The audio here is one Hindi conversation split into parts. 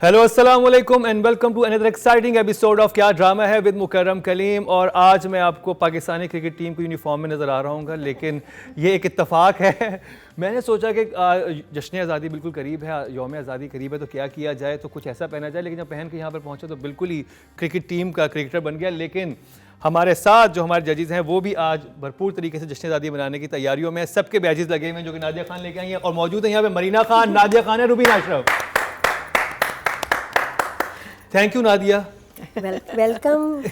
हेलो अस्सलाम वालेकुम and welcome to another exciting episode of क्या ड्रामा है विद मुकर्रम कलीम। और आज मैं आपको पाकिस्तानी क्रिकेट टीम की यूनिफॉर्म में नज़र आ रहा हूँ, लेकिन ये एक इत्तफाक है। मैंने सोचा कि जश्न आज़ादी बिल्कुल करीब है, यौम आज़ादी करीब है, तो क्या किया जाए, तो कुछ ऐसा पहना जाए। लेकिन जब पहन के यहाँ पर पहुँचा तो बिल्कुल ही क्रिकेट टीम का क्रिकेटर बन गया। लेकिन हमारे साथ जो हमारे जजेस हैं वो भी आज भरपूर तरीके से जश्न आज़ादी मनाने की तैयारियों में, सबके बैजेस लगे हुए हैं जो कि नादिया खान लेके आई हैं। और मौजूद है यहाँ पे मरीना खान, नादिया खान है, Rubina Ashraf. Thank you Nadia. Welcome.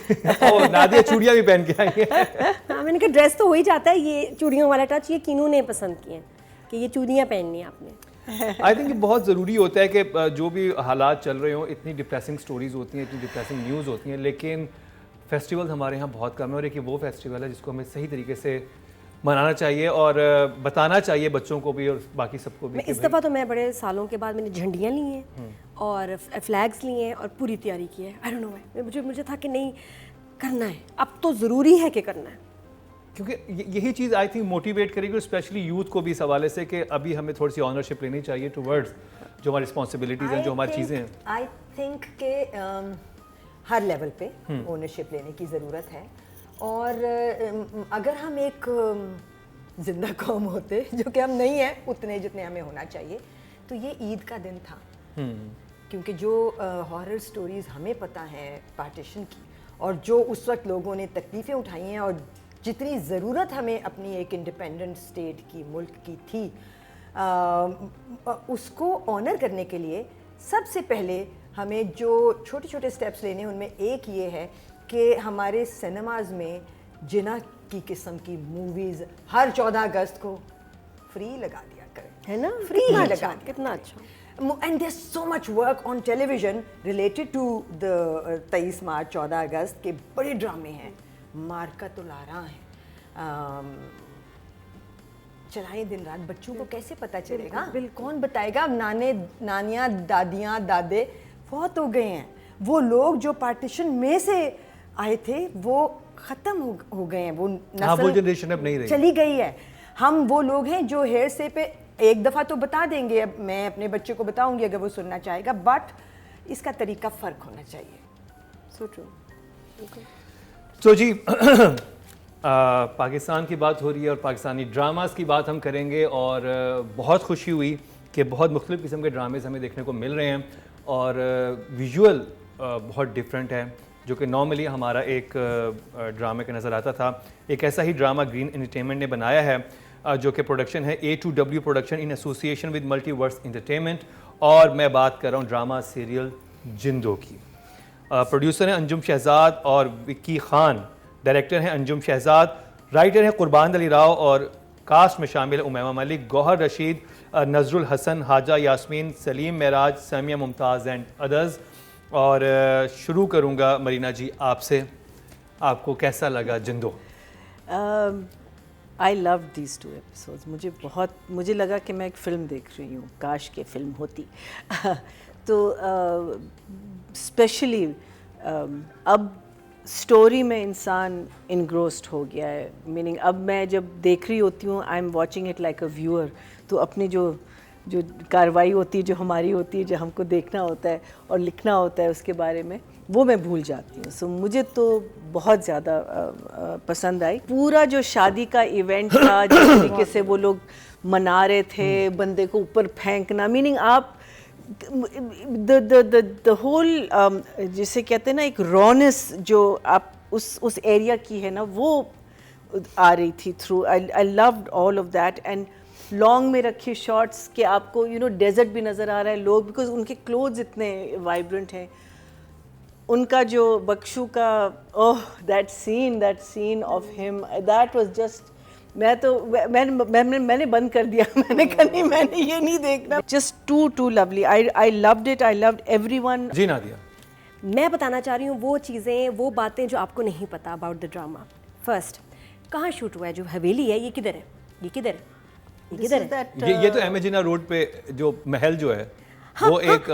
Nadia चूड़ियाँ भी पहन के आई है। हाँ, मैंने कहा ड्रेस तो हो ही जाता है, ये चूड़ियों वाला टच ये किनू ने पसंद किए हैं कि ये चूड़ियाँ पहननी है आपने। आई थिंक बहुत ज़रूरी होता है कि जो भी हालात चल रहे हों, इतनी डिप्रेसिंग स्टोरीज होती हैं, इतनी डिप्रेसिंग न्यूज़ होती हैं, लेकिन फेस्टिवल्स हमारे यहाँ बहुत कम है। और एक वो फेस्टिवल है जिसको हमें सही तरीके से मनाना चाहिए और बताना चाहिए बच्चों को भी और बाकी सबको भी। इस दफ़ा तो मैं बड़े सालों के बाद मैंने झंडियाँ ली हैं और फ्लैग्स लिए हैं और पूरी तैयारी की है। आई डोंट नो व्हाई, मुझे था कि नहीं करना है, अब तो ज़रूरी है कि करना है, क्योंकि यही चीज़ आई थिंक मोटिवेट करेगी, स्पेशली यूथ को भी इस हवाले से कि अभी हमें थोड़ी सी ऑनरशिप लेनी चाहिए टुवर्ड्स जो हमारी रिस्पॉन्सिबिलिटीज़ हैं, जो हमारी चीज़ें हैं। आई थिंक के हर लेवल पे ओनरशिप लेने की ज़रूरत है। और अगर हम एक जिंदा कौम होते, जो कि हम नहीं हैं उतने जितने हमें होना चाहिए, तो ये ईद का दिन था। क्योंकि जो हॉरर स्टोरीज़ हमें पता है पार्टीशन की, और जो उस वक्त लोगों ने तकलीफ़ें उठाई हैं, और जितनी ज़रूरत हमें अपनी एक इंडिपेंडेंट स्टेट की, मुल्क की थी, उसको ऑनर करने के लिए सबसे पहले हमें जो छोटे छोटे स्टेप्स लेने हैं, उनमें एक ये है कि हमारे सिनेमाज में जिना की किस्म की मूवीज़ हर 14 अगस्त को फ्री लगा दिया करें, है ना? फ्री कितना लगा अच्छा, दिया। कितना अच्छा। And there's so much work on television related to the 23 मार्च 14 अगस्त के बड़े ड्रामे हैं, मारकातुल-आरा हैं, चलाएं दिन रात। बच्चों को कैसे पता चलेगा? कौन बताएगा? नाने नानियाँ दादियाँ दादे बहुत हो गए हैं। वो लोग जो पार्टीशन में से आए थे वो ख़त्म हो गए हैं, वो नस्ल वो जनरेशन अब नहीं रही, चली गई है। हम वो लोग हैं जो हेयर से पे एक दफ़ा तो बता देंगे, अब मैं अपने बच्चे को बताऊंगी अगर वो सुनना चाहेगा, बट इसका तरीका फ़र्क होना चाहिए। So true. तो जी पाकिस्तान की बात हो रही है और पाकिस्तानी ड्रामास की बात हम करेंगे। और बहुत खुशी हुई कि बहुत मुख्तलिफ़ किस्म के ड्रामेज़ हमें देखने को मिल रहे हैं और विजुअल बहुत डिफरेंट है, जो कि नॉर्मली हमारा एक ड्रामे का नज़र आता था। एक ऐसा ही ड्रामा ग्रीन एंटरटेनमेंट ने बनाया है, जो कि प्रोडक्शन है A2W production in association with multiverse entertainment. और मैं बात कर रहा हूँ ड्रामा सीरियल जिंदो की। प्रोड्यूसर हैं अंजुम शहजाद और विक्की खान, डायरेक्टर हैं अंजुम शहजाद, राइटर हैं कुर्बान अली राव, और कास्ट में शामिल है उमैमा मलिक, गौहर रशीद, नजरुल हसन, हाजा यास्मीन, सलीम मेराज, सामिया मुमताज़ एंड अदर्स। और शुरू करूँगा मरीना जी आपसे, आपको कैसा लगा Jindo? I love these 2 episodes. मुझे लगा कि मैं एक फ़िल्म देख रही हूँ, काश के फ़िल्म होती। तो स्पेशली अब स्टोरी में इंसान इनग्रोस्ड हो गया है, मीनिंग अब मैं जब देख रही होती हूँ, I am watching it like a viewer. तो अपनी जो कार्रवाई होती है, जो हमारी होती है, जो हमको देखना होता है और लिखना होता है उसके बारे में, वो मैं भूल जाती हूँ। सो मुझे तो बहुत ज़्यादा पसंद आई। पूरा जो शादी का इवेंट था, जिस तरीके से वो लोग मना रहे थे, बंदे को ऊपर फेंकना, मीनिंग आप द होल जिसे कहते हैं ना एक रॉनेस जो आप उस एरिया की है ना, वो आ रही थी through. I loved all of that. And long में रखी शॉट्स के आपको डेजर्ट भी नज़र आ रहा है, लोग, बिकॉज उनके क्लोथ्स इतने वाइब्रेंट हैं। उनका जो बख्शू का that scene of him, that was just, मैंने बंद कर दिया। मैंने कहा नहीं, मैंने ये नहीं देखना। Just too lovely. I loved it, I loved everyone. जी नादिया, मैं बताना चाह रही हूँ वो चीज़ें, वो बातें जो आपको नहीं पता अबाउट द ड्रामा। फर्स्ट, कहाँ शूट हुआ है? जो हवेली है, ये किधर है? ये किधर है? ये किधर है? ये तो एमेजिना रोड पे जो महल जो है, वो एक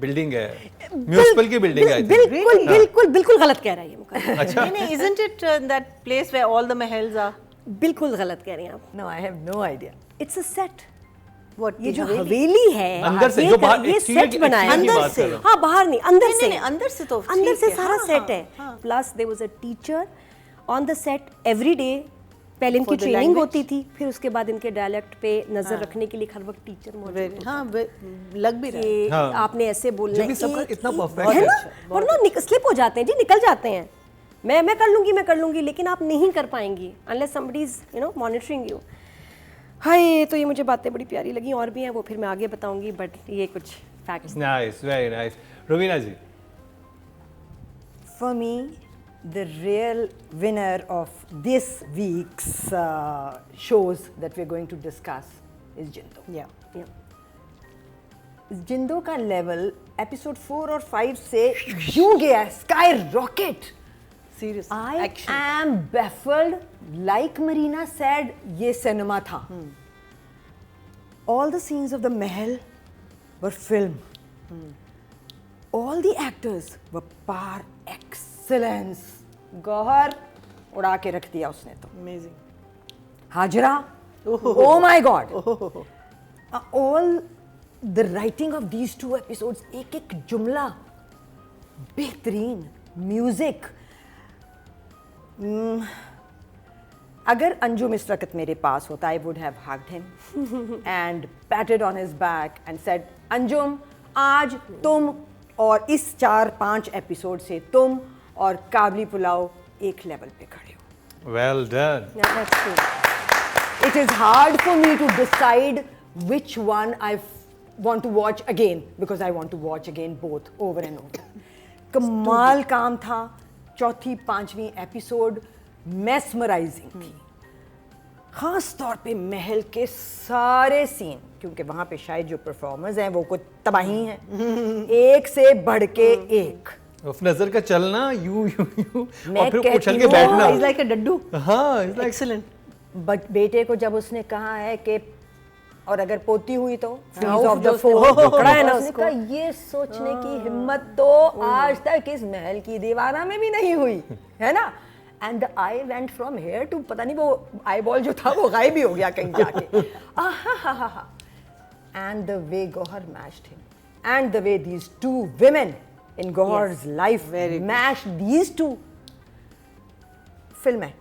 बिल्डिंग है, म्यूनिसिपल की बिल्डिंग है। बिल्कुल बिल्कुल बिल्कुल गलत कह रहा है ये मुकर्रम। अच्छा, नहीं, isn't it that place where all the mahals are? बिल्कुल गलत कह रही हैं आप। No, I have no idea. It's a set, What, ये the जो हवेली? हवेली है अंदर से, ये जो बाहर ये exterior सेट की बनाया exterior की अंदर बात से, कर रहा हूँ। हाँ बाहर नहीं, अंदर नहीं, से, नहीं, अंदर से तो अंदर ठीक से है, सारा हाँ, सेट हाँ, है। हाँ। Plus there was a teacher on the set every day. पहले इनकी For the ट्रेनिंग language? होती थी, फिर उसके बाद इनके डायलेक्ट पे नजर रखने के लिए हर वक्त टीचर मौजूद Very- होता हाँ लग भी रहा है। कि हाँ। आपने ऐसे बोलना जब ये सबका इतना perfect है है। ना, वरना स्लिप हो जाते हैं जी, निकल जाते हैं। मैं कर लूंगी, लेकिन आप नहीं कर पाएंगी unless somebody is monitoring you. Hi, तो ये मुझे बातें बड़ी प्यारी लगी, और भी हैं वो फिर मैं आगे बताऊंगी, बट ये कुछ facts. Nice, very nice. Rubina ji, For me, the real winner of this week's shows that we're going to discuss is Jindo. Yeah. जिंदो का लेवल एपिसोड 4 और 5 से यूं गया है, sky rocket. Serious. I Action. am baffled. Like Marina said, ये सिनेमा था. All the scenes of the Mahal were film. All the actors were par excellence. Gohar उड़ा के रख दिया उसने तो. Amazing. Hazra, oh my God. All the writing of these 2 episodes, एक जुमला बेहतरीन, म्यूजिक। अगर अंजुम इस वक्त मेरे पास होता, I would have hugged him and patted on his back and said, Anjum, आज तुम और इस 4-5 एपिसोड से तुम और काबली पुलाव एक लेवल पे खड़े हो। Well done. That's true. It is hard for me to decide which one I want to watch again because I want to watch again both over and over. कमाल काम था। चौथी 5वीं एपिसोड mesmerizing थी, खास तौर पे महल के सारे सीन, क्योंकि वहाँ पे शायद जो परफॉर्मर्स हैं वो कुछ तबाही हैं, एक से बढ़ के एक। उफ, नजर का चलना यूं यूं यूं मैं और फिर कहती उछल के हूँ, बैठना। He's like a डड्डू। हाँ, it's like Excellent. बट बेटे को जब उसने कहा है कि और अगर पोती हुई तो Freeze ऑफ द जो फोर उसने- पकड़ा है ना उसने उसको। कहा, ये सोचने की हिम्मत तो आज तक इस महल की दीवाना में भी नहीं हुई है ना। And I went from here to, पता नहीं वो आई बॉल जो था वो गायब ही हो गया कहीं जाके। And the way Gohar mashed him and the way these 2 women in Gohar's life mashed these 2। Film है,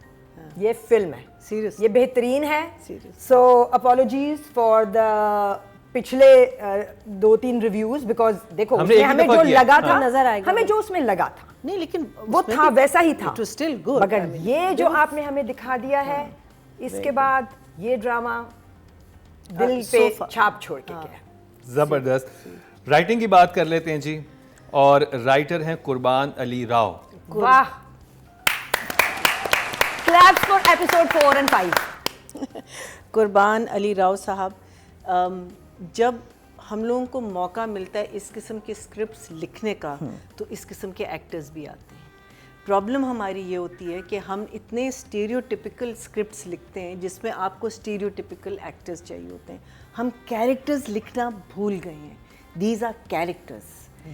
ये फिल्म है, Serious. ये बेहतरीन है। Serious. So apologies for the पिछले 2-3 रिव्यूज, बिकॉज देखो हमने उसमें एक ही हमें दफा जो किया। लगा था, नजर आएगा। हमें जो उसमें लगा था नहीं लेकिन वो उसमें था, भी- वैसा ही था। It was still good. मगर I mean, ये जो आपने हमें दिखा दिया है, इसके बाद ये ड्रामा दिल पे so far. छाप छोड़ के गया। जबरदस्त। राइटिंग की बात कर लेते हैं जी, और राइटर हैं कुर्बान अली राव। वाह, क्लैप्स फॉर एपिसोड 4 and 5। कुर्बान अली राव साहब, जब हम लोगों को मौका मिलता है इस किस्म के स्क्रिप्ट्स लिखने का, तो इस किस्म के एक्टर्स भी आते हैं। प्रॉब्लम हमारी ये होती है कि हम इतने स्टीरियोटिपिकल स्क्रिप्ट्स लिखते हैं जिसमें आपको स्टीरियोटिपिकल एक्टर्स चाहिए होते हैं। हम कैरेक्टर्स लिखना भूल गए हैं। These are characters,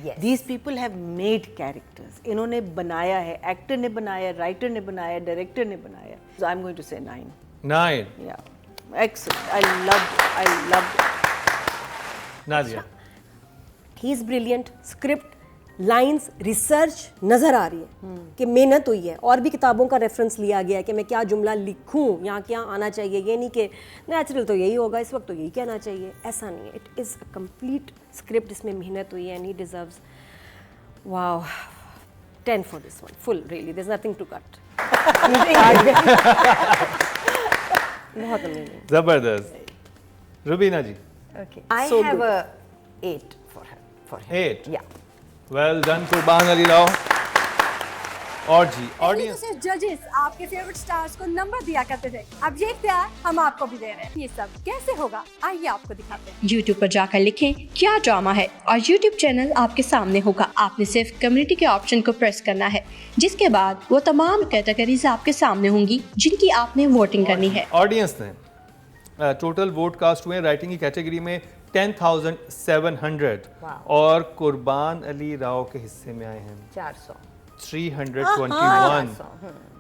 Yes. These people have made characters. इन्होंने बनाया है, एक्टर ने बनाया, राइटर ने बनाया, डायरेक्टर ने बनाया। सो आई एम गोइंग टू से 9। 9। Yeah, excellent. I loved it. Nadia. He is brilliant. Script, lines, research नज़र आ रही है कि मेहनत हुई है, और भी किताबों का रेफरेंस लिया गया है कि मैं क्या जुमला लिखूं, यहाँ क्या आना चाहिए। ये नहीं कि नेचुरल तो यही होगा, इस वक्त तो यही कहना चाहिए, ऐसा नहीं है। It is a complete script, इसमें मेहनत हुई है, and he deserves, wow, 10 for this one, full, really, there is nothing to cut. बहुत अमेजिंग। जबरदस्त। Rubina ji. Okay. I So have good. a 8 for her. For him. 8। Yeah. Well done कुर्बान अली राव। और जी, ऑडियंस सिर्फ जजेस आपके फेवरेट स्टार्स को नंबर दिया करते थे, अब ये इख्तियार हम आपको भी दे रहे हैं। ये सब कैसे होगा, आइए आपको दिखाते हैं। YouTube पर जाकर लिखें क्या ड्रामा है, और YouTube चैनल आपके सामने होगा। आपने सिर्फ कम्युनिटी के ऑप्शन को प्रेस करना है, जिसके बाद वो तमाम कैटेगरीज आपके सामने होंगी जिनकी आपने वोटिंग करनी है। ऑडियंस ने टोटल वोट कास्ट हुए राइटिंग की कैटेगरी में 10,700, Wow. और कुर्बान अली राव के हिस्से में आए हैं 400। 321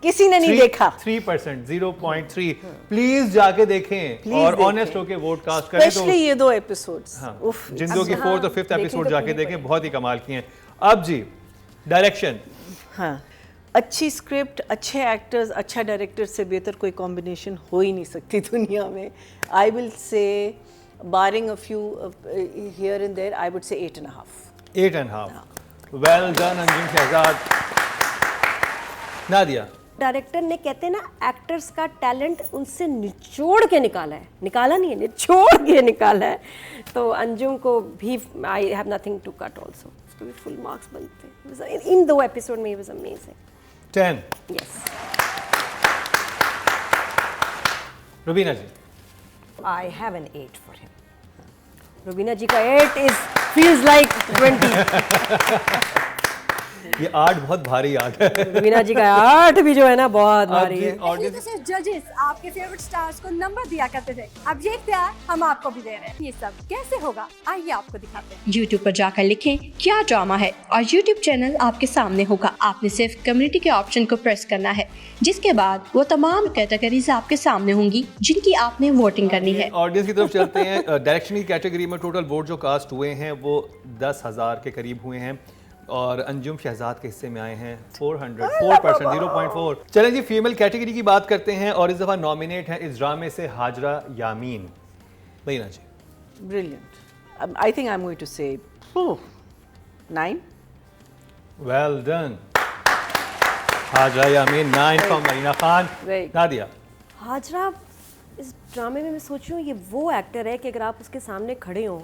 किसी ने नहीं देखा 3%, 0.3। प्लीज जाके देखें और ऑनेस्ट होके वोट कास्ट करें। स्पेशली ये 2 एपिसोड्स हाँ, जिंदों की 4th और 5th एपिसोड जाके देखें, बहुत ही कमाल की हैं। अब जी डायरेक्शन, हाँ, अच्छी स्क्रिप्ट, अच्छे एक्टर्स, अच्छा डायरेक्टर से बेहतर कोई कॉम्बिनेशन हो ही नहीं सकती दुनिया में। I will say barring a few here and there, I would say 8.5। 8.5। Well done Anjum Shahzad. Nadia, director ने कहते हैं ना एक्टर्स का टैलेंट उनसे निचोड़ के निकाला है, निकाला नहीं है, निचोड़ के निकाला है। तो अंजुम को भी I have nothing to cut also, उसको भी फुल मार्क्स बनते हैं। इन 2 एपिसोड में ही was amazing. 10। Yes. Rubina ji, I have an 8 for him. Rubina ji का 8 इज फील्स लाइक 20। ये 8 बहुत भारी 8 है। रुबीना जी का 8 भी जो है ना बहुत अब भारी जी है। पहले ऑडियंस तो सिर्फ जजेस आपके फेवरेट स्टार्स को नंबर दिया करते थे, अब ये इख्तियार हम आपको भी दे रहे हैं। ये सब कैसे होगा, आइए आपको दिखाते हैं। YouTube पर जाकर लिखें क्या ड्रामा है और YouTube चैनल आपके सामने होगा। आपने सिर्फ कम्युनिटी के ऑप्शन को प्रेस करना है, जिसके बाद वो तमाम कैटेगरीज आपके सामने होंगी जिनकी आपने वोटिंग करनी है। ऑडियंस की तरफ चलते हैं। डायरेक्शन की कैटेगरी में टोटल वोट जो कास्ट हुए हैं वो 10,000 के करीब हुए हैं और अंजुम शहजाद के हिस्से में आए हैं 4%, 0.4। चलें जी, फीमेल कैटेगरी की बात करते हैं और इस दफ़ा नॉमिनेट हैं इस ड्रामे से Hajra Yameen. Mahina ji, Brilliant. I think I'm going to say 9. Well done. Hajra Yameen 9 from Mahina Khan. Right. Nadia, Hazra इस ड्रामे में मैं सोच रही हूँ ये वो एक्टर है कि अगर आप उसके सामने खड़े हो,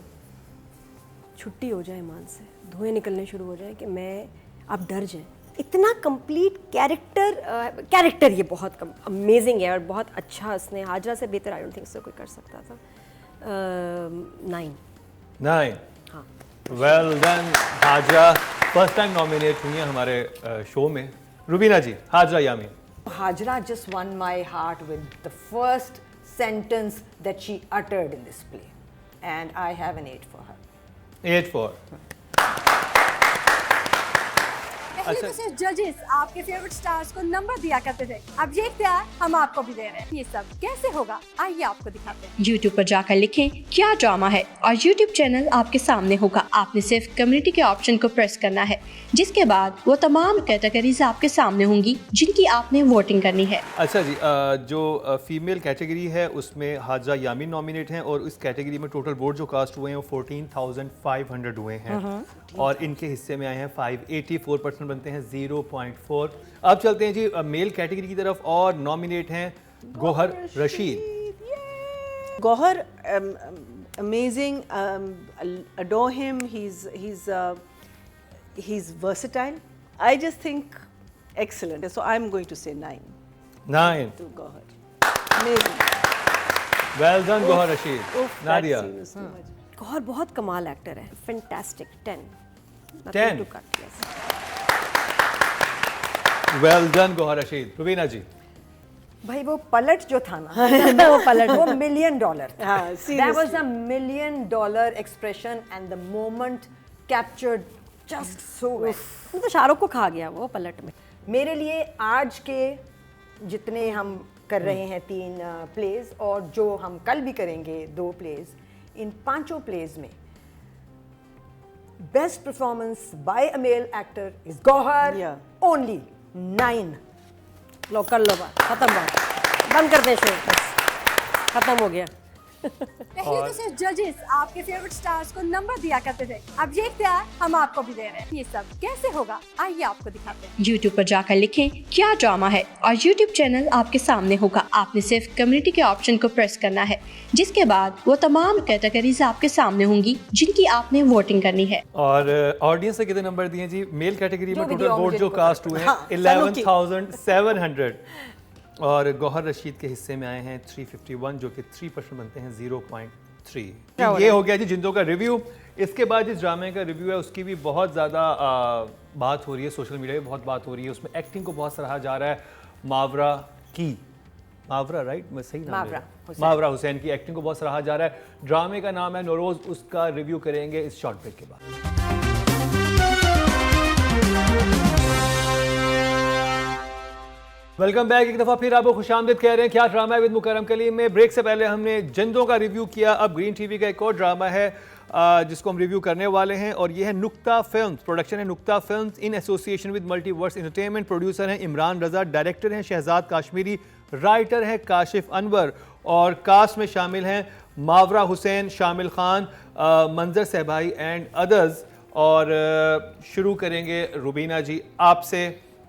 छुट्टी हो जाए मान से, धुएं निकलने शुरू हो जाए कि मैं, आप डर जाएं। इतना कंप्लीट कैरेक्टर ये बहुत अमेजिंग है और बहुत अच्छा। उसने हाजरा से बेहतर आई डोंट थिंक सो कोई कर सकता था। 9। हाँ। Well done Hajra, first time nominate हुई हैं हमारे शो में। रुबीना जी, हाजरा यामीन। Hajra just won my heart with the first sentence that she uttered in this play, and I have an 8 for her. 8 4। पहले तो सिर्फ जजेस आपके फेवरेट स्टार्स को नंबर दिया करते थे, अब ये इख्तियार हम आपको भी दे रहे हैं। ये सब कैसे होगा, आइए आपको दिखाते हैं। YouTube पर जाकर लिखें क्या ड्रामा है और YouTube चैनल आपके सामने होगा। आपने सिर्फ कम्युनिटी के ऑप्शन को प्रेस करना है, जिसके बाद वो तमाम कैटेगरीज आपके सामने होंगी जिनकी आपने वोटिंग करनी है। अच्छा जी, जो फीमेल कैटेगरी है उसमें हाजरा यामीन नॉमिनेट हैं और इस कैटेगरी में टोटल वोट जो कास्ट हुए हैं वो 14,500 हुए हैं और इनके हिस्से में आए हैं 584% बनते हैं 0.4। अब चलते हैं जी मेल कैटेगरी की तरफ और नॉमिनेट हैं Gohar Rashid. Gohar, amazing. Adore him. He's versatile. I just think excellent. So I'm going to say 9 9। to Gohar. Amazing. Well done Gohar Rashid. Oof, that Nadia, scene was too much. Gauhar बहुत कमाल एक्टर है, fantastic. 10। 10? to cut, yes. Well done Gohar Rashid. Rubina ji, भाई वो पलट जो था ना वो पलट वो $1 million हाँ, that was a $1 million expression and the moment captured just so well. वो तो शाहरुख को खा गया वो पलट में। मेरे लिए आज के जितने हम कर रहे हैं 3 प्लेज और जो हम कल भी करेंगे 2 प्लेज, इन 5 प्लेज में best performance by a male actor is Gohar. Yeah. Only 9। लो कर लो बात, खत्म बात, बंद कर दे शो, बस खत्म हो गया। पहले तो सिर्फ जजेस आपके फेवरेट स्टार्स को नंबर दिया करते थे, अब ये इख्तियार हम आपको भी दे रहे हैं। ये सब कैसे होगा, आइए आपको दिखाते हैं। YouTube पर जाकर लिखें क्या ड्रामा है और YouTube चैनल आपके सामने होगा। आपने सिर्फ कम्युनिटी के ऑप्शन को प्रेस करना है, जिसके बाद वो तमाम कैटेगरीज आपके सामने होंगी जिनकी आपने वोटिंग करनी है। और ऑडियंस से कितने नंबर दिए जी? मेल कैटेगरी में जो भी टोटल दिया वोट मुझे जो नहीं कास्ट पता। हुए हैं हाँ, 11,700 और गौहर रशीद के हिस्से में आए हैं 351 जो कि 3% बनते हैं 0.3। ये हो गया जी जिंदों का रिव्यू। इसके बाद जिस ड्रामे का रिव्यू है उसकी भी बहुत ज़्यादा बात हो रही है, सोशल मीडिया पे बहुत बात हो रही है, उसमें एक्टिंग को बहुत सराहा जा रहा है। मावरा राइट, मैं सही नाम ले रहा हूं? मावरा हुसैन की एक्टिंग को बहुत सराहा जा रहा है। ड्रामे का नाम है नौरोज, उसका रिव्यू करेंगे इस शॉर्ट ब्रेक के बाद। Welcome back. एक दफ़ा फिर आपको खुशामदीद कह रहे हैं क्या ड्रामा है विद मुकरम कलीम में। ब्रेक से पहले हमने जिंदों का रिव्यू किया, अब ग्रीन टीवी का एक और ड्रामा है जिसको हम रिव्यू करने वाले हैं और ये है नुक्ता फिल्म्स। प्रोडक्शन है नुक्ता films in association with multiverse entertainment. Producer हैं इमरान रज़ा, डायरेक्टर हैं शहजाद काश्मीरी, राइटर हैं काशिफ अनवर और कास्ट में शामिल हैं मावरा हुसैन, शामिल खान, मंजर सहबाई एंड अदर्स। और शुरू करेंगे रुबीना जी आपसे,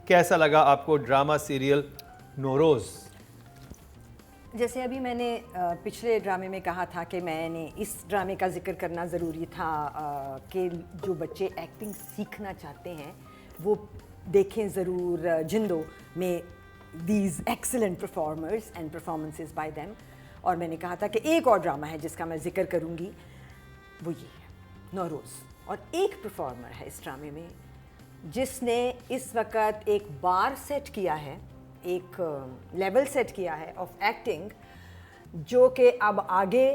कैसा लगा आपको ड्रामा सीरियल नौरोज़? जैसे अभी मैंने पिछले ड्रामे में कहा था कि मैंने इस ड्रामे का जिक्र करना ज़रूरी था कि जो बच्चे एक्टिंग सीखना चाहते हैं वो देखें ज़रूर जिंदो में these excellent performers and performances by them. और मैंने कहा था कि एक और ड्रामा है जिसका मैं जिक्र करूँगी, वो ये है नौरोज़। और एक परफॉर्मर है इस ड्रामे में जिसने इस वक्त एक बार सेट किया है, एक लेवल सेट किया है ऑफ एक्टिंग, जो कि अब आगे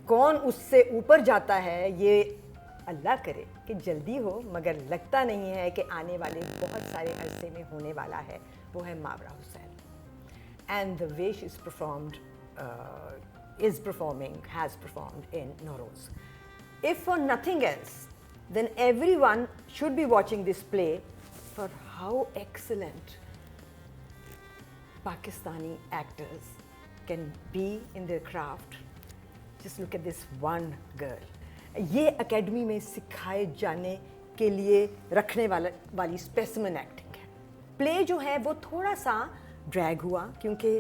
कौन उससे ऊपर जाता है ये अल्लाह करे कि जल्दी हो, मगर लगता नहीं है कि आने वाले बहुत सारे अरसे में होने वाला है। वो है Mawra Hussain and the way she is performed has performed in Nauroz. If for nothing else, then everyone should be watching this play for how excellent Pakistani actors can be in their craft. Just look at this one girl. ये अकेडमी में सिखाए जाने के लिए रखने वाली स्पेसिमन एक्टिंग है। प्ले जो है वो थोड़ा सा ड्रैग हुआ क्योंकि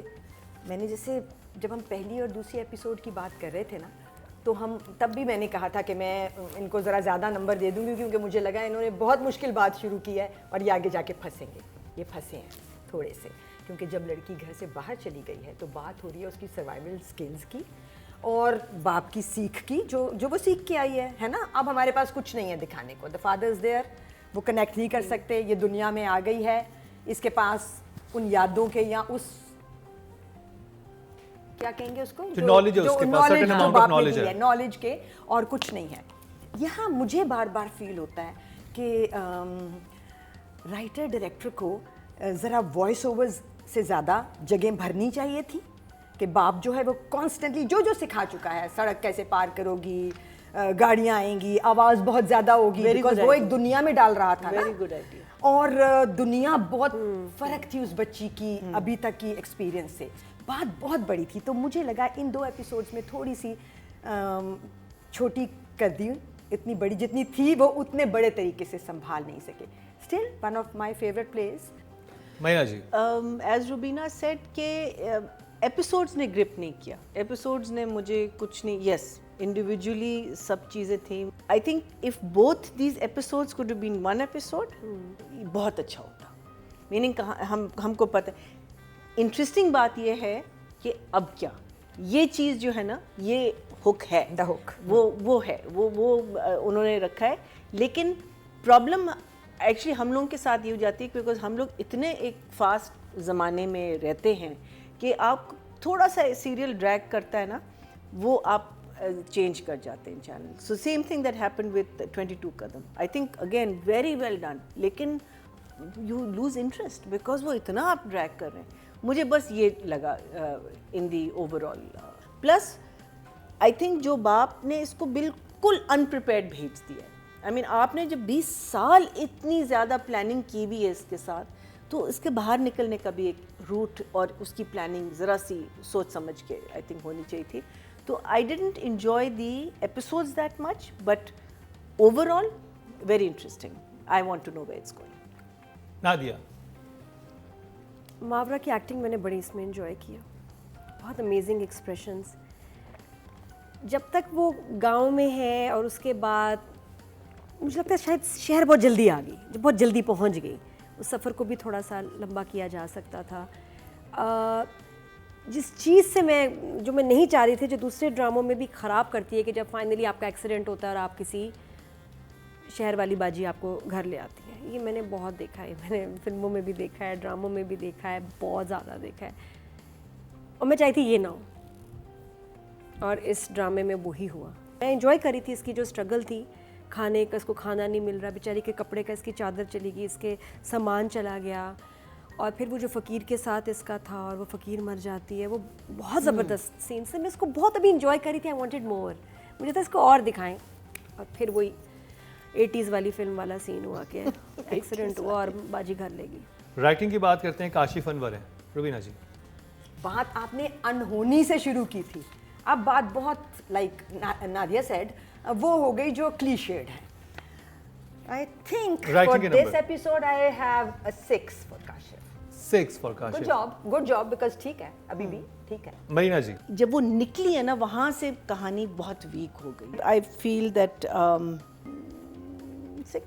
मैंने जैसे जब हम पहली और दूसरी एपिसोड की बात कर रहे थे ना, तो हम तब भी मैंने कहा था कि मैं इनको ज़रा ज़्यादा नंबर दे दूँगी क्योंकि मुझे लगा इन्होंने बहुत मुश्किल बात शुरू की है और ये आगे जाके फंसेंगे। ये फंसे हैं थोड़े से, क्योंकि जब लड़की घर से बाहर चली गई है तो बात हो रही है उसकी सर्वाइवल स्किल्स की और बाप की सीख की, जो वो सीख के आई है ना। अब हमारे पास कुछ नहीं है दिखाने को। द फादर्स देयर, वो कनेक्ट नहीं कर सकते, ये दुनिया में आ गई है, इसके पास उन यादों के या उस क्या कहेंगे उसको, जो नॉलेज है उसके पास, सर्टेन अमाउंट ऑफ नॉलेज है, नॉलेज के और कुछ नहीं है। यहाँ मुझे बार बार फील होता है कि राइटर डायरेक्टर को ज़रा वॉइस ओवर्स से ज़्यादा जगह भरनी चाहिए थी कि बाप जो है वो कॉन्स्टेंटली जो सिखा चुका है, सड़क कैसे पार करोगी, गाड़ियाँ आएंगी, आवाज़ बहुत ज़्यादा होगी, बिकॉज वो एक दुनिया में डाल रहा था। Very good idea. और दुनिया बहुत फ़र्क थी उस बच्ची की अभी तक की एक्सपीरियंस से, बात बहुत बड़ी थी। तो मुझे लगा इन 2 एपिसोड्स में थोड़ी सी छोटी कर दी, इतनी बड़ी जितनी थी वो उतने बड़े तरीके से संभाल नहीं सके। Still one of my favourite place. मैया जी, एज रुबीना सेड के एपिसोड्स ने ग्रिप नहीं किया, एपिसोड्स ने मुझे कुछ नहीं। यस, इंडिविजुअली सब चीज़ें थी। I think if both these episodes could have been one episode बहुत अच्छा होता। मीनिंग कहाँ हमको पता है। इंटरेस्टिंग बात यह है कि अब क्या ये चीज़ जो है ना, ये हुक है, द हुक वो है, वो उन्होंने रखा है। लेकिन प्रॉब्लम एक्चुअली हम लोगों के साथ ये हो जाती है बिकॉज हम लोग इतने एक फास्ट ज़माने में रहते हैं कि आप थोड़ा सा सीरियल ड्रैग करता है ना, वो आप चेंज कर जाते हैं channel. So same thing that happened with 22 Kadam. I think again very well done, लेकिन यू लूज इंटरेस्ट बिकॉज वो इतना आप ड्रैग कर रहे हैं। मुझे बस ये लगा in the overall. Plus I think जो बाप ने इसको बिल्कुल अनप्रिपेयर्ड भेज दिया है। आई मीन आपने जब 20 साल इतनी ज़्यादा प्लानिंग की भी है इसके साथ, तो इसके बाहर निकलने का भी एक रूट और उसकी प्लानिंग ज़रा सी सोच समझ के आई थिंक होनी चाहिए थी। तो I didn't enjoy the episodes that much, but overall very interesting. I want to know where it's going. Nadia, Mawra की एक्टिंग मैंने बड़ी इसमें एंजॉय किया, बहुत अमेजिंग एक्सप्रेशंस। जब तक वो गांव में है और उसके बाद मुझे लगता है शायद शहर बहुत जल्दी आ गई, जब बहुत जल्दी पहुंच गई, उस सफ़र को भी थोड़ा सा लंबा किया जा सकता था। जिस चीज़ से जो मैं नहीं चाह रही थी, जो दूसरे ड्रामों में भी ख़राब करती है कि जब फाइनली आपका एक्सीडेंट होता है और आप किसी शहर वाली बाजी आपको घर ले आती है, ये मैंने बहुत देखा है, मैंने फिल्मों में भी देखा है, ड्रामों में भी देखा है, बहुत ज़्यादा देखा है। और मैं चाहती ये ना हो, और इस ड्रामे में वही हुआ। मैं एंजॉय करी थी इसकी जो स्ट्रगल थी, खाने का, इसको खाना नहीं मिल रहा, बेचारी के कपड़े का, इसकी चादर चली गई, इसके सामान चला गया, और फिर वो जो फ़कीर के साथ इसका था और वो फ़कीर मर जाती है, वो बहुत ज़बरदस्त सीन से मैं इसको बहुत अभी इंजॉय करी थी। आई वांटेड मोर, मुझे तो इसको और दिखाएं। और फिर वही 80s वाली फिल्म वाला सीन हुआ कि एक्सीडेंट हुआ और बाजी घर लेगी। राइटिंग की बात करते हैं, काशिफ अनवर है। रुबीना जी, बात आपने अनहोनी से शुरू की थी, अब बात बहुत लाइक नादिया सेड वो हो गई जो क्लीशेड है। आई थिंक Writing फॉर के this number. Episode I have a 6 for Kashif. 6 for Kashif. Good job because ठीक है, अभी भी ठीक है। मरीना जी, जब वो निकली है ना, वहाँ से कहानी बहुत वीक हो गई। आई फील दैट 6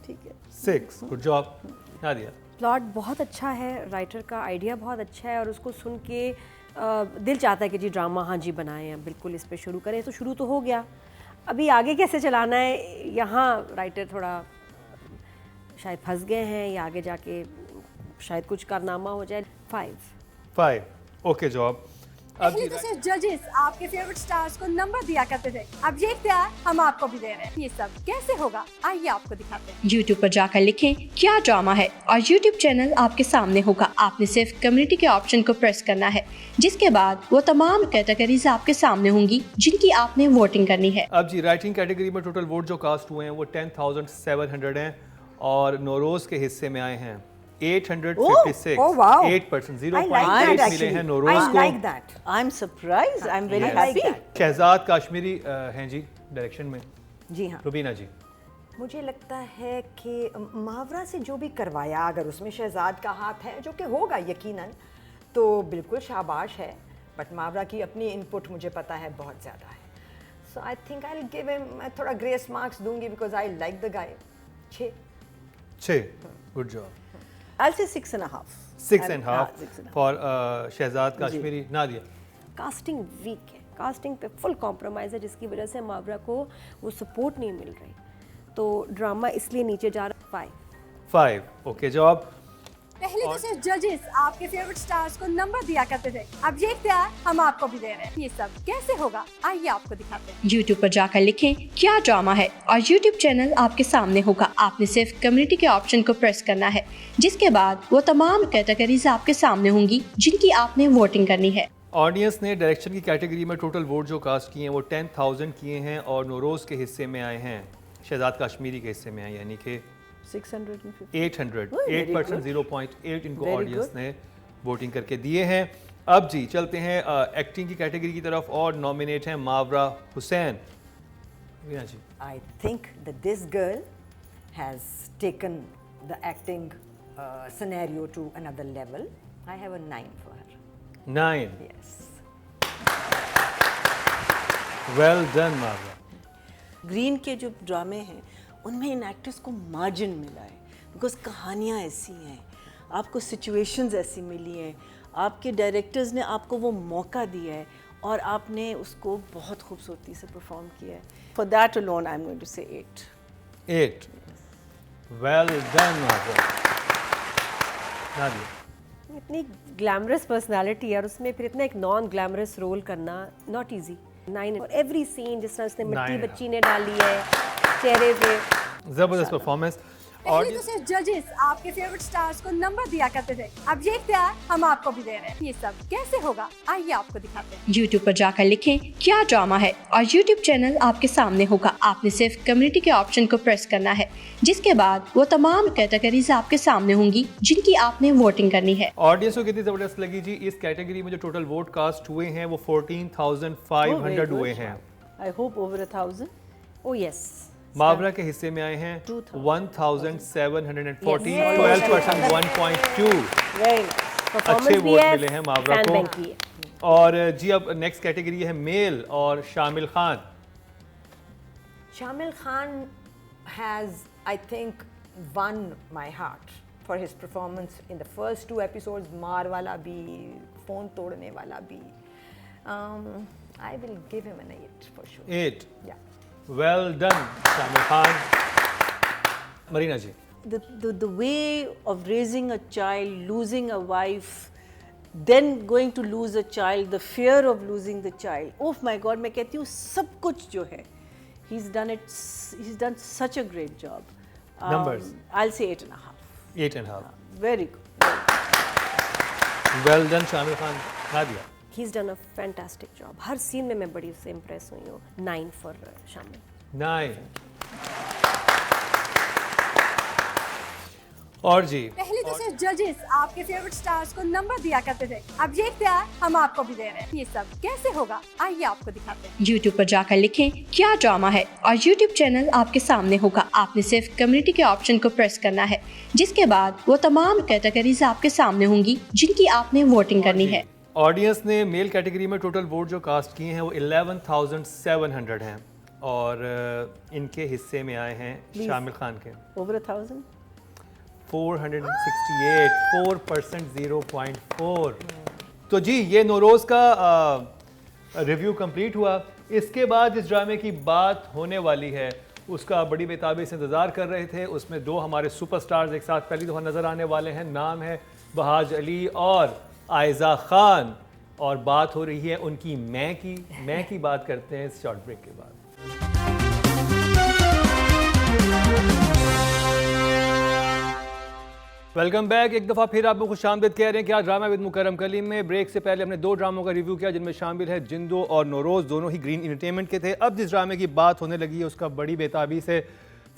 ठीक है। 6, गुड जॉब। नादिया, प्लॉट बहुत अच्छा है, राइटर का आइडिया बहुत अच्छा है और उसको सुन के दिल चाहता है कि जी ड्रामा हाँ जी बनाएं, अब बिल्कुल इस पे शुरू करें। तो शुरू तो हो गया, अभी आगे कैसे चलाना है, यहाँ राइटर थोड़ा शायद फंस गए हैं, या आगे जाके शायद कुछ कारनामा हो जाए। 5 ओके जॉब। अब पहले तो सिर्फ जजेस आपके फेवरेट स्टार्स को नंबर दिया करते थे, अब ये इख्तियार हम आपको भी दे रहे हैं। ये सब कैसे होगा, आइए आपको दिखाते हैं। YouTube पर जाकर लिखें क्या ड्रामा है और YouTube चैनल आपके सामने होगा। आपने सिर्फ कम्युनिटी के ऑप्शन को प्रेस करना है, जिसके बाद वो तमाम कैटेगरीज आपके सामने होंगी जिनकी आपने वोटिंग करनी है। अब जी राइटिंग कैटेगरी में टोटल वोट जो कास्ट हुए हैं वो 10,700 हैं और नौरोज के हिस्से में आए हैं 856। Oh, wow. 8%, I like 0.8 that मिले हैं actually. नौरोज I को। like that. I am surprise, I am very I like happy. that. Shahzad Kashmiri हैं जी डायरेक्शन में। जी हाँ, रुबीना जी, मुझे लगता है कि मावरा से जो भी करवाया, अगर उसमें शहजाद का हाथ है, जो कि होगा यकीनन, तो बिल्कुल शाबाश है। बट मावरा की अपनी इनपुट मुझे पता है बहुत ज़्यादा है। So I think I will give him, मैं थोड़ा ग्रेस मार्क्स दूंगी because I like the guy. 6। Good job. I say 6.5 6.5 for Shahzad Kashmiri. Nadia, casting weak है, कास्टिंग पे फुल कॉम्प्रोमाइज़ है, जिसकी वजह से मावरा को वो सपोर्ट नहीं मिल रही, तो ड्रामा इसलिए नीचे जा रहा है। 5 ओके जॉब। पहले तो सिर्फ जजेस आपके फेवरेट स्टार्स को नंबर दिया करते थे, अब ये इख्तियार हम आपको भी दे रहे हैं। ये सब कैसे होगा, आइए आपको दिखाते हैं। YouTube पर जाकर लिखें क्या ड्रामा है और YouTube चैनल आपके सामने होगा। आपने सिर्फ कम्युनिटी के ऑप्शन को प्रेस करना है, जिसके बाद वो तमाम कैटेगरीज आपके सामने होंगी जिनकी आपने वोटिंग करनी है। ऑडियंस ने डायरेक्शन की कैटेगरी में टोटल वोट जो कास्ट किए हैं वो 10,000 किए हैं और नौरोज के हिस्से में आए हैं, शहजाद काश्मीरी के हिस्से में आए, यानी कि 650। 800। Oh, very 8%, good. 0.8 इनको Very ऑडियंस good. ने वोटिंग करके दिए हैं। अब जी चलते हैं एक्टिंग की कैटेगरी की तरफ और नॉमिनेट हैं मावरा हुसैन। वीना जी, I think that this girl has taken the acting scenario to another level. I have a 9 for her. 9, Yes. Well done Mawra. Green के जो ड्रामे हैं उनमें इन एक्टर्स को मार्जिन मिला है, बिकॉज कहानियाँ ऐसी हैं, आपको सिचुएशंस ऐसी मिली हैं, आपके डायरेक्टर्स ने आपको वो मौका दिया है और आपने उसको बहुत खूबसूरती से परफॉर्म किया है। For that alone I am going to say 8। Well done मावरा। Nadia, इतनी ग्लैमरस पर्सनालिटी है और उसमें फिर इतना एक नॉन ग्लैमरस रोल करना नॉट इजी। 9 और एवरी सीन जिस तरह उसने मिट्टी 9 बच्ची ने डाली है चेहरे पे, जबरदस्त परफॉर्मेंस। पहले तो सिर्फ जजेस आपके फेवरेट स्टार्स को नंबर दिया करते थे, अब ये इख्तियार हम आपको भी दे रहे हैं। ये सब कैसे होगा, आइए आपको दिखाते हैं। YouTube पर जाकर लिखें क्या ड्रामा है और YouTube चैनल आपके सामने होगा। आपने सिर्फ कम्युनिटी के ऑप्शन को प्रेस करना है, जिसके बाद वो तमाम कैटेगरीज आपके सामने होंगी जिनकी आपने वोटिंग करनी है। ऑडियंस को कितनी जबरदस्त लगी जी। इस कैटेगरी में जो टोटल वोट कास्ट हुए हैं वो 14,500 हुए हैं। I hope over 1,000। Oh yes, Mawra के हिस्से में आए हैं 1,740, Yes. 12%, 1.2। वेरी अच्छे वोट मिले हैं मावरा को। बैंक की है। और जी अब नेक्स्ट कैटेगरी है मेल और शामिल Khan. Shamil Khan has, I think, won my heart for his performance in the first 2 episodes. Maar wala bhi, phone todne wala bhi. I will give him an 8 for sure. 8, Yeah. Well done Shamil Khan. Marina ji, the way of raising a child, losing a wife, then going to lose a child, the fear of losing the child. Oh my God, मैं कहती हूँ सब कुछ जो है, he's done such a great job. Numbers? I'll say 8.5. 8.5। Very good. Well done Shamil Khan. Nadia. He is done a fantastic job. हर सीन में मैं बड़ी उससे इम्प्रेस हुई हूँ। 9 फॉर शामिल। 9। और जी पहले तो सिर्फ जजेस आपके फेवरेट स्टार्स को नंबर दिया करते थे, अब ये इख्तियार हम आपको भी दे रहे हैं। ये सब कैसे होगा, आइए आपको दिखाते हैं। YouTube पर जाकर लिखें क्या ड्रामा है और YouTube चैनल आपके सामने होगा। आपने सिर्फ कम्युनिटी के ऑप्शन को प्रेस करना है, जिसके बाद वो तमाम कैटेगरीज आपके सामने होंगी जिनकी आपने वोटिंग करनी है। ऑडियंस ने मेल कैटेगरी में टोटल वोट जो कास्ट किए हैं वो 11,700 हैं और इनके हिस्से में आए हैं शामिल खान के Over 1,000? 468, 4%, 0.4। तो जी ये नौरोज़ का रिव्यू कंप्लीट हुआ। इसके बाद जिस ड्रामे की बात होने वाली है उसका बड़ी बेताबी से इंतज़ार कर रहे थे। उसमें 2 हमारे सुपरस्टार्स एक साथ पहली दफ़ा नज़र आने वाले हैं। नाम है बहाज अली और आयज़ा खान और बात हो रही है उनकी मैं की बात करते हैं इस शॉर्ट ब्रेक के बाद। Welcome back. एक दफ़ा फिर आपको खुशामदीद कह रहे हैं कि आज ड्रामा विद मुकरम कलीम में ब्रेक से पहले हमने 2 ड्रामों का रिव्यू किया जिनमें शामिल है जिंदो और नौरोज़, दोनों ही ग्रीन एंटरटेनमेंट के थे। अब जिस ड्रामे की बात होने लगी है उसका बड़ी बेताबी से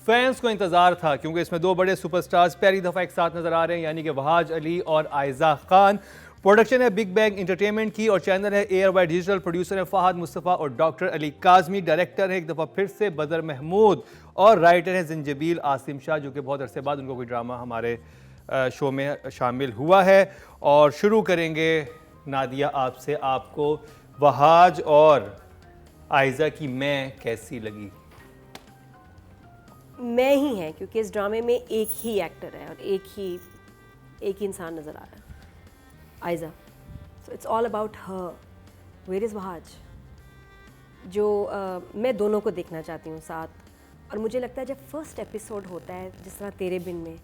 फैंस को इंतज़ार था क्योंकि इसमें 2 बड़े सुपरस्टार्स पहली दफ़ा एक साथ नज़र आ रहे हैं, यानी कि बहाज अली और आयज़ा खान। प्रोडक्शन है बिग बैंग एंटरटेनमेंट की और चैनल है ARY डिजिटल। प्रोड्यूसर है फहद मुस्तफ़ा और डॉक्टर अली काज़मी। डायरेक्टर है एक दफ़ा फिर से बदर महमूद और राइटर है ज़ंजबील आसिम शाह, जो कि बहुत अरसे बाद उनको कोई ड्रामा हमारे शो में शामिल हुआ है। और शुरू करेंगे नादिया आपसे, आपको बहाज और आयज़ा की मैं कैसी लगी? मैं ही है क्योंकि इस ड्रामे में एक ही एक्टर है और एक ही इंसान नज़र आ रहा है, Ayeza. So it's all about her. Where is Wahaj? जो मैं दोनों को देखना चाहती हूँ साथ। और मुझे लगता है जब फर्स्ट एपिसोड होता है जिस तरह तेरे बिन में,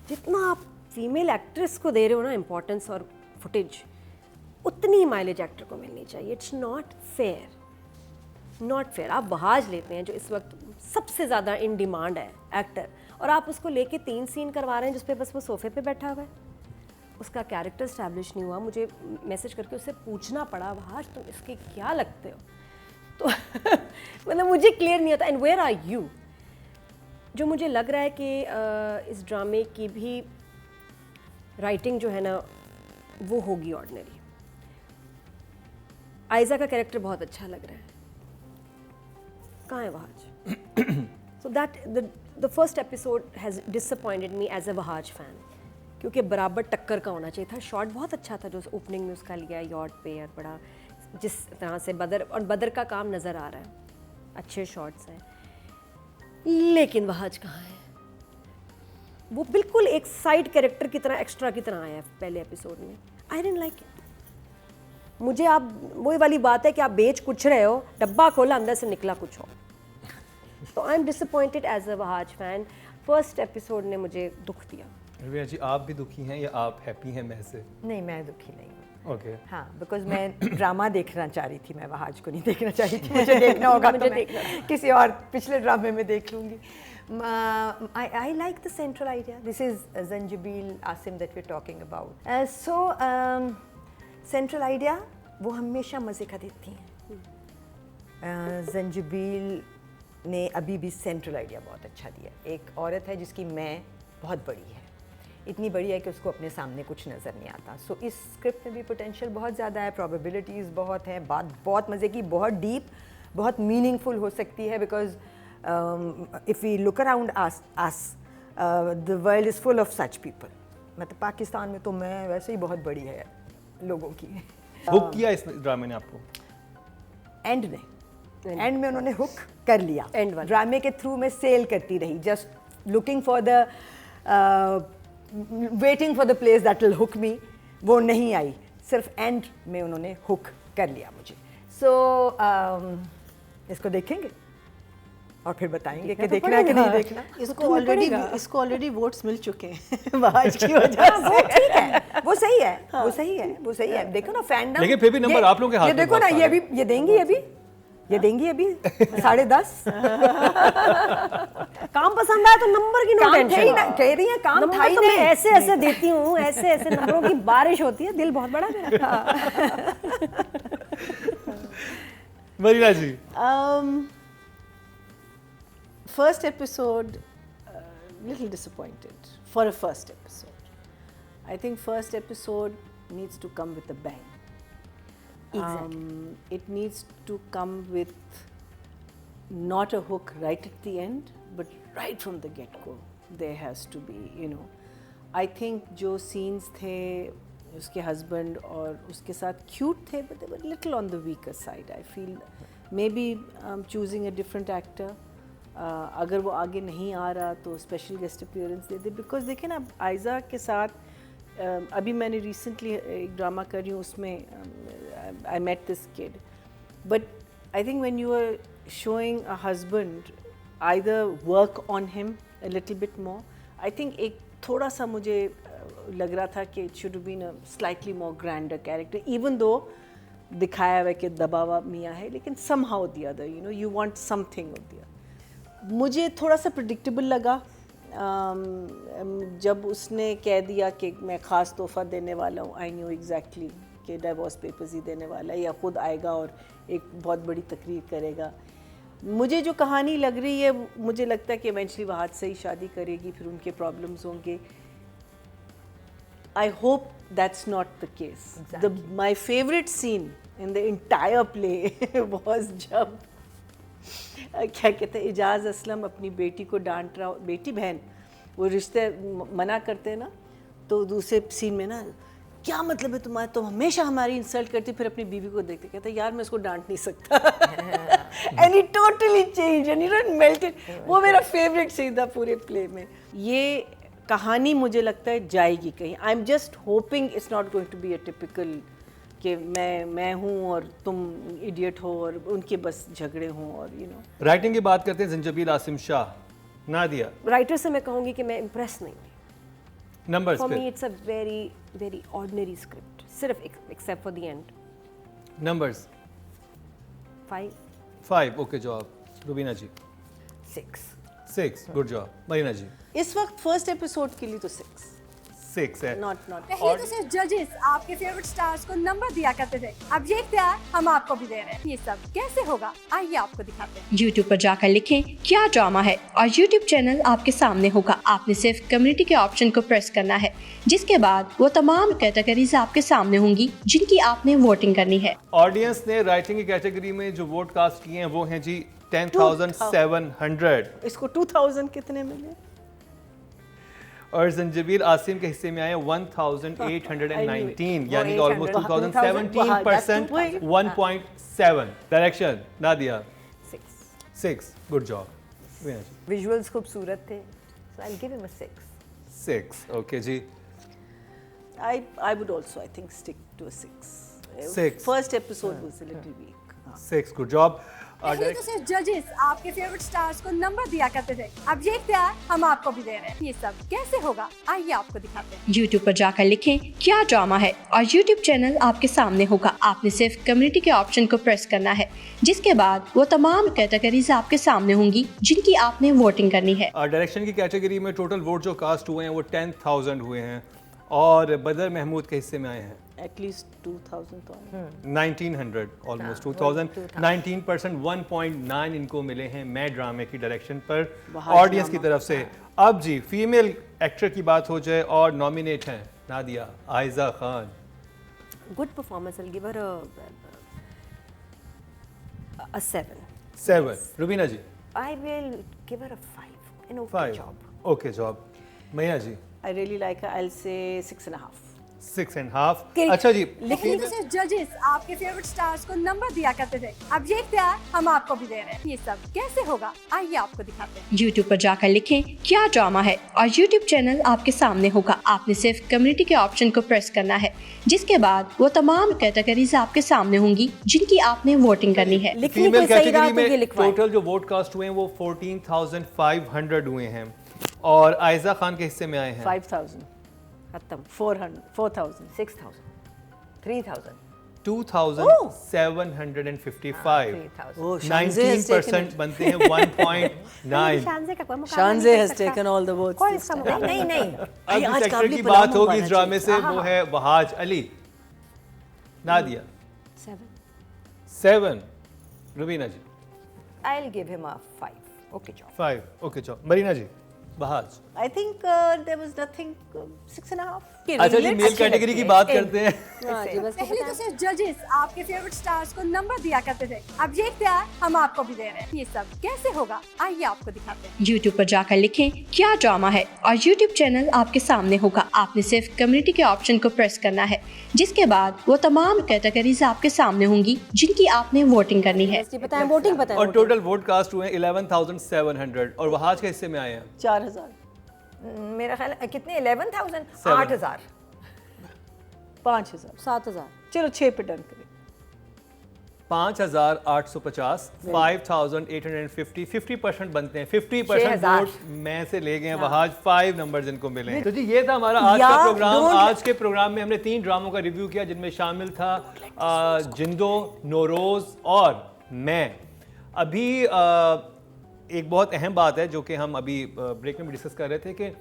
जितना आप फीमेल एक्ट्रेस को दे रहे हो ना इम्पोर्टेंस और फुटेज, उतनी माइलेज एक्टर को मिलनी चाहिए। It's not fair. आप बहाज लेते हैं जो इस वक्त सबसे ज़्यादा इन डिमांड है एक्टर, और आप उसको लेके 3 सीन करवा रहे हैं जिस पे बस वो सोफे पे बैठा हुआ है। उसका कैरेक्टर स्टैब्लिश नहीं हुआ। मुझे मैसेज करके उससे पूछना पड़ा, बहाज तुम इसके क्या लगते हो? तो मतलब मुझे क्लियर नहीं होता। And where are you? जो मुझे लग रहा है कि इस ड्रामे की भी राइटिंग जो है ना वो होगी ऑर्डिनरी। आयज़ा का कैरेक्टर बहुत अच्छा लग रहा है। कहाँ है Wahaj? So that the first episode has disappointed me as a Wahaj fan, क्योंकि बराबर टक्कर का होना चाहिए था। शॉट बहुत अच्छा था जो ओपनिंग में उसका लिया यॉट पे, और बड़ा जिस तरह से बदर का काम नज़र आ रहा है, अच्छे शॉट्स हैं। लेकिन बहाज कहाँ है? वो बिल्कुल एक साइड कैरेक्टर की तरह, एक्स्ट्रा की तरह आया है पहले एपिसोड में। I didn't like it. मुझे आप वही वाली बात है कि आप बेच कुछ रहे हो, डब्बा खोला अंदर से निकला कुछ हो। तो I am disappointed as a Wahaj fan. First episode ने मुझे दुख दिया। रवीना जी आप भी दुखी हैं या आप हैप्पी हैं मैं से? नहीं, मैं दुखी नहीं हूँ। ओके। हाँ, बिकॉज मैं ड्रामा देखना चाह रही थी, मैं बहाज को नहीं देखना चाह रही थी। मुझे देखना होगा तो मैं किसी और पिछले ड्रामे में देख लूँगी। I like the central idea. This is Zanjabil Asim that we're talking about. Central idea वो हमेशा मज़े का देती हैं। ज़ंजबील ने अभी भी सेंट्रल आइडिया बहुत अच्छा दिया। एक औरत है जिसकी मैं बहुत बड़ी है, इतनी बड़ी है कि उसको अपने सामने कुछ नज़र नहीं आता। सो इस स्क्रिप्ट में भी पोटेंशियल बहुत ज़्यादा है, प्रोबेबिलिटीज़ बहुत हैं, बात बहुत मज़े की, बहुत डीप, बहुत मीनिंगफुल हो सकती है। Because if we look around us, the world is full of such people. मतलब पाकिस्तान में तो मैं वैसे ही बहुत बड़ी है लोगों की। हुक किया इस ड्रामे ने आपको? एंड में उन्होंने हुक कर लिया। ड्रामे के थ्रू मैं सेल करती रही, just looking for the waiting for the place that will hook me. वो नहीं आई, सिर्फ एंड में उन्होंने हुक कर लिया मुझे। सो इसको देखेंगे और फिर बताएंगे कि देखना है कि नहीं देखना। इसको ऑलरेडी वोट्स मिल चुके हैं बहाज की वजह से। वो ठीक है, वो सही है, वो सही है। देखो ना फैंडम। लेकिन फिर भी नंबर आप लोगों के हाथ में। ये देखो ना, ये देंगी, ये भी ये देंगी अभी 10:30। काम पसंद आया तो नंबर की नो काम टेंशन। थे ही ना, कह रही है काम था नंबर ही तो मैं नहीं। ऐसे ऐसे देती हूँ, ऐसे ऐसे नंबरों की बारिश होती है, दिल बहुत बड़ा मेरा। मरीना जी। First episode, little disappointed for a first episode. I think first episode needs to come with a bang. It needs to come with not a hook right at the end, but right from the get-go. There has to be, you know. I think जो scenes थे उसके husband और उसके साथ cute थे, but they were little on the weaker side. I feel maybe choosing a different actor. अगर वो आगे नहीं आ रहा तो special guest appearance they they, because देखिए ना आयज़ा के साथ अभी मैंने रिसेंटली एक ड्रामा कर रही हूँ, उसमें I met this kid, but I think when you are showing a husband either work on him a little bit more. I think एक थोड़ा सा मुझे लग रहा था कि it should been a slightly more grander character, even though दिखाया हुआ कि दबा हुआ मियाँ है, लेकिन somehow the other you know you want something of the. मुझे थोड़ा सा प्रिडिक्टेबल लगा जब उसने कह दिया कि मैं ख़ास तोहफ़ा देने वाला हूँ. आई न्यू एग्जैक्टली कि डाइवोर्स पेपर्स ही देने वाला है या ख़ुद आएगा और एक बहुत बड़ी तकरीर करेगा. मुझे जो कहानी लग रही है मुझे लगता है कि इवेंचुअली वो हाथ से ही शादी करेगी, फिर उनके प्रॉब्लम्स होंगे. I hope that's not the case. My favourite seen in the entire play was जब क्या कहते हैं इजाज़ असलम अपनी बेटी को डांट रहा, बेटी बहन वो रिश्ते मना करते हैं ना, तो दूसरे सीन में ना क्या मतलब है तुम्हारा, तुम हमेशा हमारी इंसल्ट करती, फिर अपनी बीवी को देखते कहते यार मैं उसको डांट नहीं सकता. And he totally change and he melted. वो मेरा फेवरेट सीन था पूरे प्ले में. ये कहानी मुझे लगता है जाएगी कहीं. I am just hoping it's not going to be a typical कि मैं हूँ और तुम इडियट हो और उनके बस झगड़े हों और यू नो. राइटिंग की बात करते हैं जंजबील आसिम शाह. नादिया. राइटर से मैं कहूँगी कि मैं इम्प्रेस नहीं हुई. नंबर्स फॉर पे. Me it's a very very ordinary script, सिर्फ except for the end. Numbers. 5. Okay जवाब. रुबीना जी. 6. गुड जवाब. मरीना जी. इस वक्त फर्स्ट एपिसोड के लिए तो 6 है. नॉट पहले तो सिर्फ जजेस आपके फेवरेट स्टार्स को नंबर दिया करते थे, अब ये इख्तियार हम आपको भी दे रहे हैं. ये सब कैसे होगा आइए आपको दिखाते हैं. YouTube पर जाकर लिखें क्या ड्रामा है और YouTube चैनल आपके सामने होगा. आपने सिर्फ कम्युनिटी के ऑप्शन को प्रेस करना है, जिसके बाद वो तमाम कैटेगरीज आपके सामने होंगी जिनकी आपने वोटिंग करनी है. ऑडियंस ने राइटिंग की कैटेगरी में जो वोट कास्ट किए हैं वो हैं जी 10,700. इसको 2000 कितने मिले और जंजबील आसिम के हिस्से में आए 1,819, यानी कि almost 2017%. 1.7. Direction Nadia. 6. Good job. Visuals खूबसूरत थे, so I'll give him a 6. 6. Okay जी. I would also I think stick to a 6. 6. First episode was a little weak. 6. Good job. पहले तो सिर्फ जजेस आपके फेवरेट स्टार्स को नंबर दिया करते थे, अब ये इख्तियार हम आपको भी दे रहे हैं. ये सब कैसे होगा आइए आपको दिखाते हैं. YouTube पर जाकर लिखें क्या ड्रामा है और YouTube चैनल आपके सामने होगा. आपने सिर्फ कम्युनिटी के ऑप्शन को प्रेस करना है, जिसके बाद वो तमाम कैटेगरीज आपके सामने होंगी जिनकी आपने वोटिंग करनी है. डायरेक्शन की कैटेगरी में टोटल वोट जो कास्ट हुए हैं वो 10,000 हुए हैं और बदर महमूद के हिस्से में आए हैं At least 2000 तो आए. 1900, ऑलमोस्ट 2000. 19%, 1.9 इनको मिले हैं मैं ड्रामे की डायरेक्शन पर ऑडियंस की तरफ से. अब जी फीमेल एक्टर की बात हो जाए और नॉमिनेट हैं Nadia, Ayeza Khan. Good performance. I'll give her a 7. 7. Rubina ji. I will give her a 5. An okay 5. job. Okay job. मैया जी. I really like her. I'll say 6.5. 6.5. अच्छा जी. पहले तो सिर्फ जजेस आपके फेवरेट स्टार्स को नंबर दिया करते थे, अब ये इख्तियार हम आपको भी दे रहे हैं. ये सब कैसे होगा आइए आपको दिखाते हैं. YouTube पर जाकर लिखें क्या ड्रामा है और YouTube चैनल आपके सामने होगा. आपने सिर्फ कम्युनिटी के ऑप्शन को प्रेस करना है, जिसके बाद वो तमाम कैटेगरीज आपके सामने होंगी जिनकी आपने वोटिंग करनी है. लिखने फीमेल कोई सही रहा कैटेगरी तो ये में लिखवाएं. टोटल जो वोट कास्ट हुए हैं वो 14,500 हुए हैं और आयज़ा खान के हिस्से में आए हैं 5000. खत्म. 4000. 6,000. 3,000. 2,755 Oh, Shanze has taken 19% बनते हैं 1.9। शानजे का कोई मुकाबला Shanze नहीं कर has सकता। taken all the votes कोई this इसका time. मुकाबला नहीं नहीं अब आज जिस एक्टर काबली की पलामू बात होगी पाना इस ड्रामे से चाहिए। वो है वहाज अली। नादिया 7, रुबीना जी I'll give him a 5. Okay, job. 5, okay चलो मरीना जी बहाज। I think there was nothing 6.5. अच्छा जी मेल कैटेगरी की बात करते हैं। हाँ जी बस पहले तो सिर्फ जजेस आपके फेवरेट स्टार्स को नंबर दिया करते थे, अब ये इख्तियार हम आपको भी दे रहे हैं। ये सब कैसे होगा आइए आपको दिखाते हैं। YouTube पर जाकर लिखें क्या ड्रामा है और YouTube चैनल आपके सामने होगा। आपने सिर्फ कम्युनिटी के ऑप्शन को प्रेस करना है, जिसके बाद वो तमाम कैटेगरीज आपके सामने होंगी जिनकी आपने वोटिंग करनी है। जी बताएं वोटिंग बताएं और टोटल वोट कास्ट हुए हैं 11,700 और वहाज के हिस्से में आए हैं 4,000. मेरा ख्याल कितने 11,000 7. 8,000 5,000. 7,000 चलो 6 पे डन करें. 5,850 5,850 50% बनते हैं 50% 6,000 वोट मैं से ले गए हैं वहाज 5 नंबर्स इनको मिले हैं। तो जी ये था हमारा आज का या प्रोग्राम। don't- आज के प्रोग्राम में हमने 3 ड्रामों का रिव्यू किया जिनमें शामिल था जिंदो, नौरोज और मैं। अभी एक बहुत अहम बात है जो कि हम अभी ब्रेक में भी डिस्कस कर रहे थे कि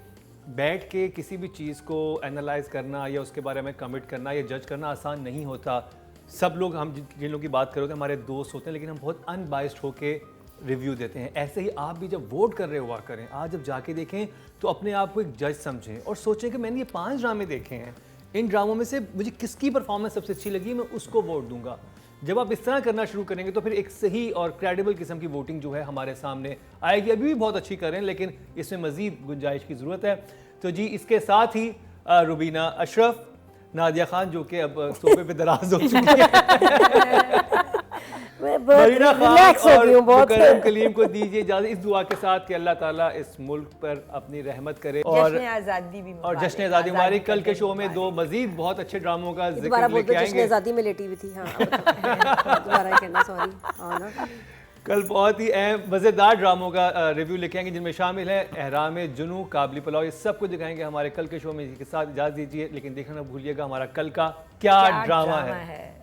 बैठ के किसी भी चीज़ को एनालाइज करना या उसके बारे में कमिट करना या जज करना आसान नहीं होता। सब लोग हम जिन लोगों की बात करोगे हमारे दोस्त होते हैं लेकिन हम बहुत अनबाइस्ड होके रिव्यू देते हैं। ऐसे ही आप भी जब वोट कर रहे हुआ करें, आज जब जाके देखें तो अपने आप को एक जज समझें और सोचें कि मैंने ये 5 ड्रामे देखे हैं, इन ड्रामों में से मुझे किसकी परफॉर्मेंस सबसे अच्छी लगी मैं उसको वोट दूंगा। जब आप इस तरह करना शुरू करेंगे तो फिर एक सही और क्रेडिबल किस्म की वोटिंग जो है हमारे सामने आएगी। अभी भी बहुत अच्छी कर रहे हैं लेकिन इसमें मज़ीद गुंजाइश की ज़रूरत है। तो जी इसके साथ ही रुबीना अशरफ, नादिया खान जो कि अब सोफे पे दराज हो चुकी है, मरीना रिलैक्स हो खान गई हूँ और बहुत। मुकर्रम कलीम को दीजिए इजाज़त इस दुआ के साथ कि अल्लाह ताला इस मुल्क पर अपनी रहमत करे और जश्न आज़ादी भी और जश्न आज़ादी हमारी कल के शो में 2 मजीद बहुत अच्छे ड्रामों का दोबारा जिक्र बोल दो लेके जश्न आएंगे। आज़ादी में लेटी हुई थी। हाँ दोबारा कहना सॉरी। हाँ ना कल बहुत ही अहम मज़ेदार ड्रामों का रिव्यू लेके आएंगे जिनमें शामिल है एहराम जुनू, काबली पुलाव, ये सब कुछ दिखाएंगे हमारे कल के शो में। इसके साथ इजाज़त दीजिए लेकिन देखना ना भूलिएगा हमारा कल का क्या ड्रामा है।